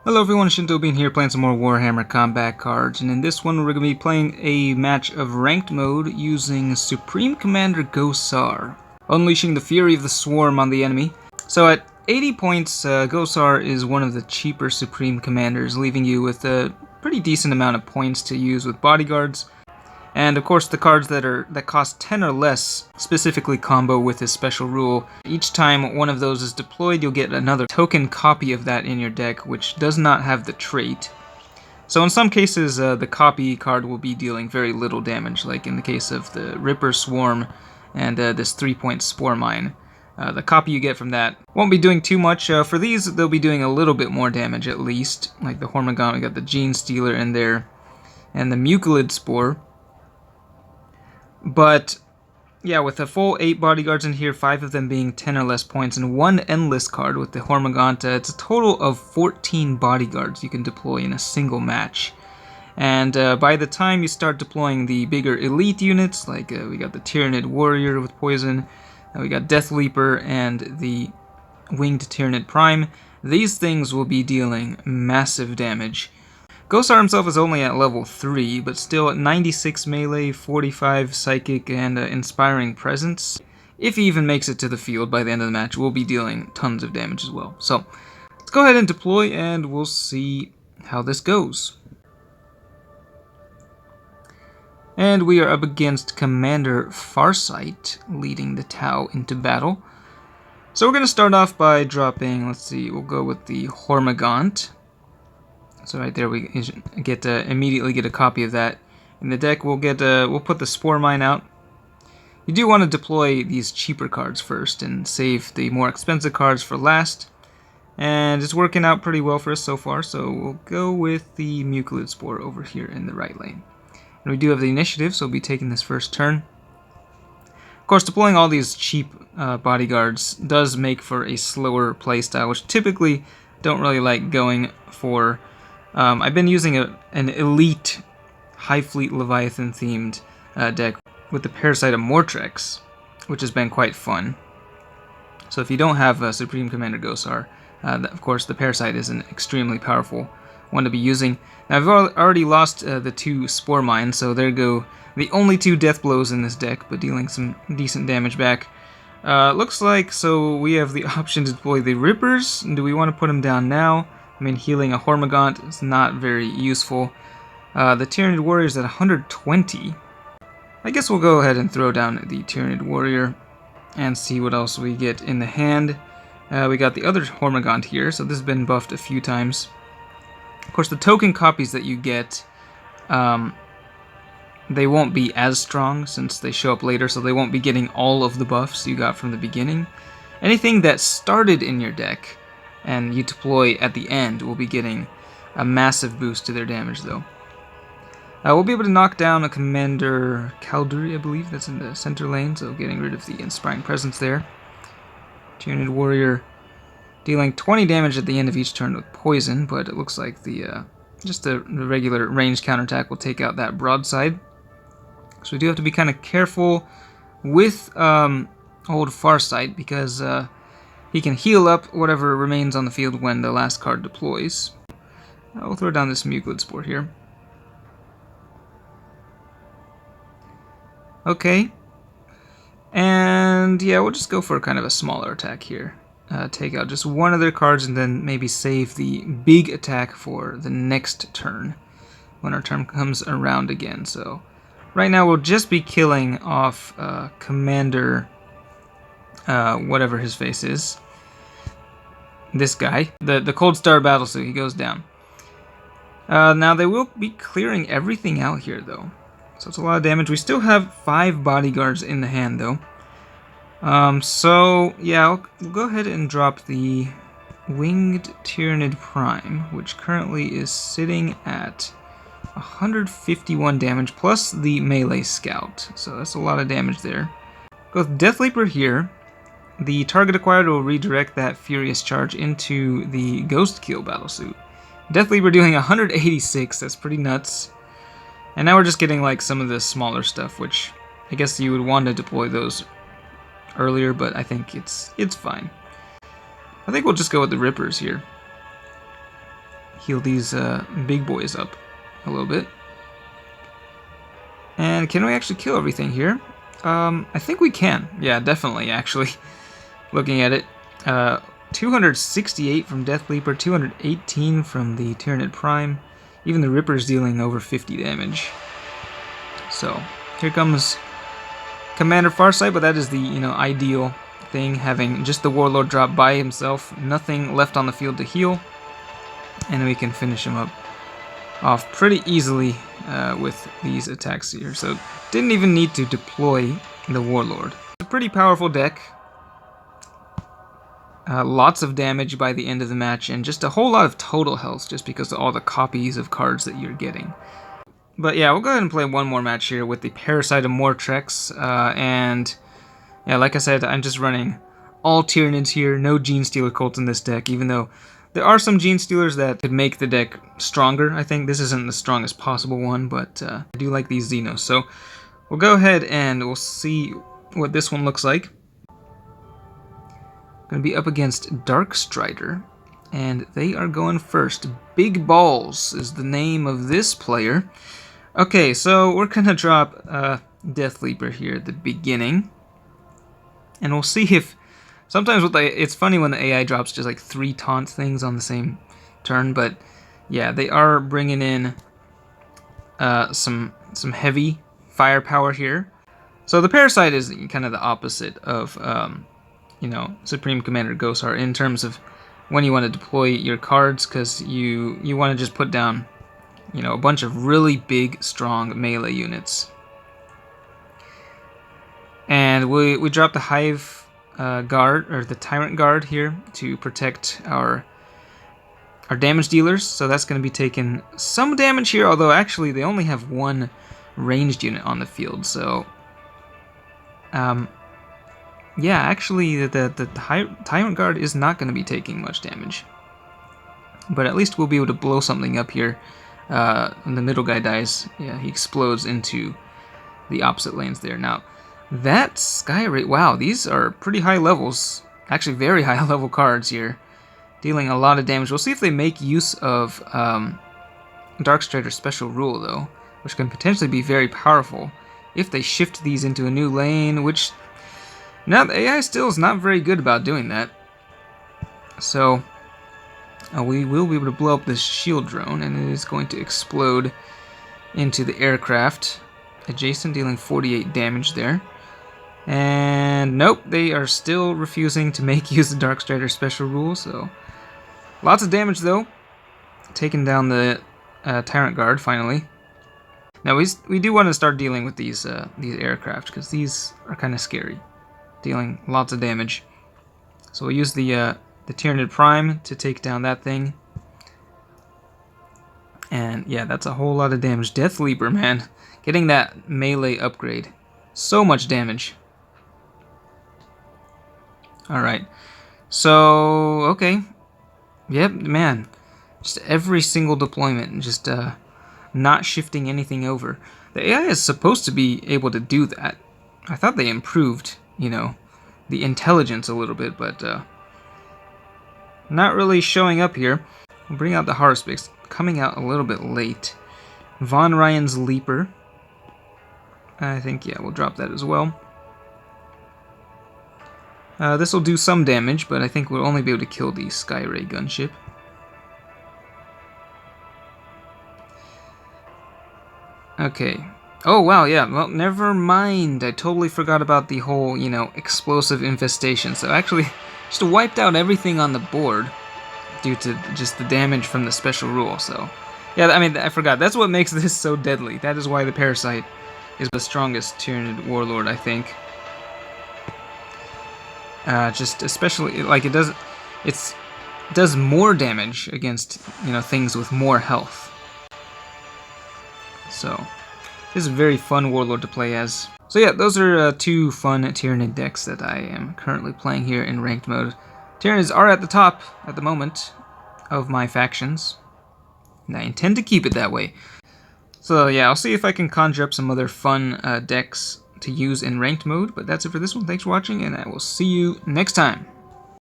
Hello everyone, Shinto Bean here playing some more Warhammer combat cards, and in this one we're going to be playing a match of ranked mode using Supreme Commander Gosar, unleashing the fury of the swarm on the enemy. So at 80 points, Gosar is one of the cheaper Supreme Commanders, leaving you with a pretty decent amount of points to use with bodyguards. And of course the cards that cost 10 or less specifically combo with his special rule. Each time one of those is deployed, you'll get another token copy of that in your deck, which does not have the trait. So in some cases, the copy card will be dealing very little damage, like in the case of the Ripper Swarm and this 3-point Spore Mine. The copy you get from that won't be doing too much. For these, they'll be doing a little bit more damage at least. Like the Hormagaunt, we got the Gene Stealer in there, and the Mucilid Spore. But yeah, with a full 8 bodyguards in here, 5 of them being 10 or less points, and 1 endless card with the Hormagaunt, it's a total of 14 bodyguards you can deploy in a single match. And by the time you start deploying the bigger elite units, like we got the Tyrannid Warrior with poison, we got Death Leaper, and the Winged Tyrannid Prime, these things will be dealing massive damage. Gosar himself is only at level 3, but still at 96 melee, 45 psychic, and inspiring presence. If he even makes it to the field by the end of the match, we'll be dealing tons of damage as well. So let's go ahead and deploy, and we'll see how this goes. And we are up against Commander Farsight, leading the Tau into battle. So we're going to start off by dropping, let's see, we'll go with the Hormagaunt. So right there we get immediately get a copy of that in the deck. We'll put the Spore Mine out. You do want to deploy these cheaper cards first and save the more expensive cards for last. And it's working out pretty well for us so far, so we'll go with the Mucilid Spore over here in the right lane. And we do have the initiative, so we'll be taking this first turn. Of course, deploying all these cheap bodyguards does make for a slower playstyle, which typically don't really like going for. I've been using an elite Hive Fleet Leviathan themed deck with the Parasite of Mortrex, which has been quite fun. So if you don't have Supreme Commander Gosar, of course the Parasite is an extremely powerful one to be using. Now I've already lost the 2 Spore Mines, so there go the only 2 death blows in this deck, but dealing some decent damage back. Looks like so we have the option to deploy the Rippers. Do we want to put them down now? I mean, healing a Hormagaunt is not very useful. The Tyrannid Warrior is at 120. I guess we'll go ahead and throw down the Tyrannid Warrior and see what else we get in the hand. We got the other Hormagaunt here, so this has been buffed a few times. Of course, the token copies that you get, they won't be as strong since they show up later, so they won't be getting all of the buffs you got from the beginning. Anything that started in your deck and you deploy at the end will be getting a massive boost to their damage, though. We'll be able to knock down a Commander Calduri, I believe, that's in the center lane, so getting rid of the Inspiring Presence there. Tyrannid Warrior dealing 20 damage at the end of each turn with poison, but it looks like just the regular ranged counterattack will take out that broadside. So we do have to be kind of careful with old Farsight, because he can heal up whatever remains on the field when the last card deploys. We'll throw down this Mucilid Spore here. Okay. And yeah, we'll just go for kind of a smaller attack here. Take out just one of their cards and then maybe save the big attack for the next turn when our turn comes around again. So right now we'll just be killing off Commander whatever his face is. This guy, the Cold Star Battlesuit, he goes down. Now they will be clearing everything out here, though, so it's a lot of damage. We still have 5 bodyguards in the hand, though. So yeah, we'll go ahead and drop the Winged Tyrannid Prime, which currently is sitting at 151 damage plus the melee scout, so that's a lot of damage there. Go with Death Leaper here. The target acquired will redirect that Furious Charge into the Ghost Kill Battlesuit. Death Leaper doing 186, that's pretty nuts. And now we're just getting like some of the smaller stuff, which I guess you would want to deploy those earlier, but I think it's fine. I think we'll just go with the Rippers here. heal these big boys up a little bit. And can we actually kill everything here? I think we can. Yeah, definitely, actually. Looking at it. 268 from Death Leaper, 218 from the Tyranid Prime. Even the Ripper's dealing over 50 damage. So, here comes Commander Farsight, but that is the, ideal thing, having just the Warlord drop by himself, nothing left on the field to heal, and we can finish him up off pretty easily with these attacks here. So, didn't even need to deploy the Warlord. It's a pretty powerful deck. Lots of damage by the end of the match, and just a whole lot of total health just because of all the copies of cards that you're getting. But yeah, we'll go ahead and play one more match here with the Parasite of Mortrex, and yeah, like I said, I'm just running all Tyranids here, no Genestealer Cult in this deck, even though there are some Genestealers that could make the deck stronger. I think this isn't the strongest possible one, but I do like these Xenos. So we'll go ahead and we'll see what this one looks like. Going to be up against Dark Strider, and they are going first. Big Balls is the name of this player. Okay, so we're going to drop Death Leaper here at the beginning, and we'll see if... Sometimes it's funny when the AI drops just like 3 taunt things on the same turn, but yeah, they are bringing in some heavy firepower here. So the Parasite is kind of the opposite of... Supreme Commander Gosar in terms of when you want to deploy your cards, because you want to just put down, a bunch of really big, strong melee units. And we drop the Hive guard, or the Tyrant Guard here to protect our damage dealers. So that's going to be taking some damage here, although actually they only have 1 ranged unit on the field, so... yeah, actually, the Tyrant Guard is not going to be taking much damage. But at least we'll be able to blow something up here. When the middle guy dies, yeah, he explodes into the opposite lanes there. Now, that Sky Ray, wow, these are pretty high levels. Actually, very high level cards here. Dealing a lot of damage. We'll see if they make use of Darkstrider's special rule, though, which can potentially be very powerful if they shift these into a new lane, which... Now, the AI still is not very good about doing that. So, we will be able to blow up this shield drone, and it is going to explode into the aircraft adjacent, dealing 48 damage there. And nope, they are still refusing to make use of Darkstrider's special rule, so... Lots of damage, though. Taking down the Tyrant Guard, finally. Now, we do want to start dealing with these aircraft, because these are kind of scary. Dealing lots of damage. So we'll use the Tyranid Prime to take down that thing. And yeah, that's a whole lot of damage. Death Leaper, man. Getting that melee upgrade. So much damage. Alright. So, okay. Yep, man. Just every single deployment, just not shifting anything over. The AI is supposed to be able to do that. I thought they improved, the intelligence a little bit, but not really showing up here. We'll bring out the Harspix, coming out a little bit late. Von Ryan's Leaper. I think, yeah, we'll drop that as well. This will do some damage, but I think we'll only be able to kill the Skyray gunship. Okay. Oh, wow, yeah, well, never mind. I totally forgot about the whole, explosive infestation. So actually, just wiped out everything on the board due to just the damage from the special rule, so... Yeah, I mean, I forgot. That's what makes this so deadly. That is why the Parasite is the strongest Tyranid Warlord, I think. Just especially, like, it does more damage against, things with more health. So... This is a very fun Warlord to play as. So yeah, those are 2 fun Tyranid decks that I am currently playing here in ranked mode. Tyranids are at the top at the moment of my factions, and I intend to keep it that way. So yeah, I'll see if I can conjure up some other fun decks to use in ranked mode, but that's it for this one. Thanks for watching, and I will see you next time.